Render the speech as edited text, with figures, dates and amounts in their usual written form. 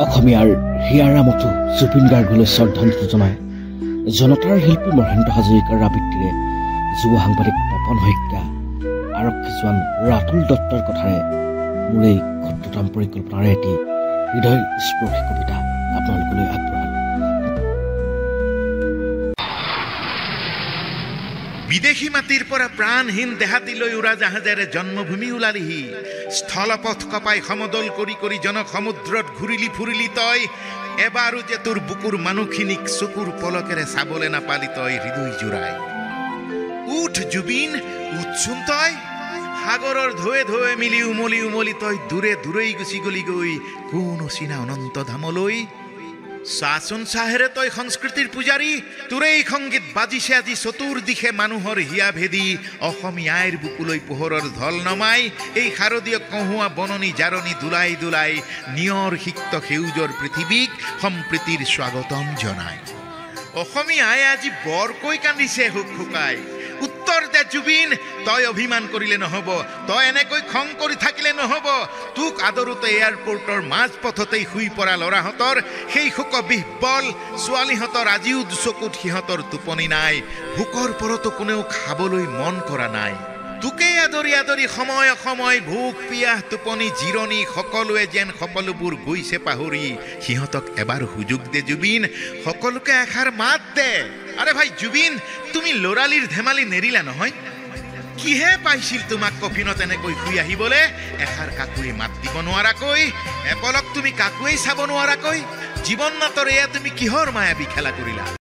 অসমীয়াৰ হিয়াৰামঠু জুবিন গাৰ্গলৈ শ্ৰদ্ধাঞ্জলি জনাই জনতাৰ শিল্পী মহেন্দ্ৰ হাজৰিকাৰ আবৃত্তিৰে যুৱ সাংবাদিক তপন শইকীয়া আৰক্ষী জোৱান ৰাতুল দত্তৰ কথাৰে মোৰ এই ক্ষুদ্ৰতম পৰিকল্পনাৰে এটি হৃদয় স্পৰ্শী কবিতা আপোনালোকলৈ আগবঢ়ালো। বিদেশী মাটিৰ পৰা প্ৰাণহীন দেহাতিলৈ উৰা জাহাজেৰে জন্মভূমি ওলালিহি। স্থলপথ কপাই সমদল কৰি কৰি জনসমুদ্ৰত ঘূৰিলি ফুৰিলি তই। এবাৰো যে তোৰ বুকুৰ মানুহখিনিক চকুৰ পলকেৰে চাবলৈ নাপালি তই হৃদয় জোৰাই। উঠ জুবিন, উঠচোন তই। সাগৰৰ ঢৌৱে ঢৌৱে মিলি উমলি উমলি তই দূৰে দূৰেই গুচি গলি গৈ কোন অচিনা অনন্ত ধামলৈ। চাচোন চাহেৰে তই সংস্কৃতিৰ পূজাৰী, তোৰেই সংগীত বাজিছে আজি চতুৰ দিশে মানুহৰ হিয়া ভেদি। অসমীয়াইৰ বুকুলৈ পোহৰৰ ঢল নমাই এই শাৰদীয় কহুৱা বননি জাৰণি দোলাই দোলাই নিয়ৰ সিক্ত সেউজৰ পৃথিৱীক সম্প্ৰীতিৰ স্বাগতম জনাই। অসমীয়াই আজি বৰকৈ কান্দিছে হুক হুকাই। উত্তৰ দে জুবিন, তই অভিমান কৰিলে নহ'ব, তই এনেকৈ খং কৰি থাকিলে নহ'ব। তোক আদৰোতে এয়াৰপৰ্টৰ মাজপথতেই শুই পৰা ল'ৰাহঁতৰ সেই শোক বিহ্বল ছোৱালীহঁতৰ আজিও দুচকুত সিহঁতৰ টোপনি নাই। ভোকৰ পৰতো কোনেও খাবলৈ মন কৰা নাই। তোকেই আদৰি আদৰি সময় অসময় ভোক পিয়াহ টোপনি জিৰণি সকলোৱে যেন সকলোবোৰ গৈছে পাহৰি। সিহঁতক এবাৰ সুযোগ দে জুবিন, সকলোকে এষাৰ মাত দে। আৰে ভাই জুবিন, তুমি ল'ৰালিৰ ধেমালি নেৰিলা নহয়। কিহে পাইছিল তোমাক কফিনত এনেকৈ শুই আহিবলৈ? এষাৰ কাকোৱে মাত দিব নোৱাৰাকৈ, এপলক তুমি কাকোৱেই চাব নোৱাৰাকৈ। জীৱন নাটৰ এয়া তুমি কিহৰ মায়াবী খেলা কৰিলা?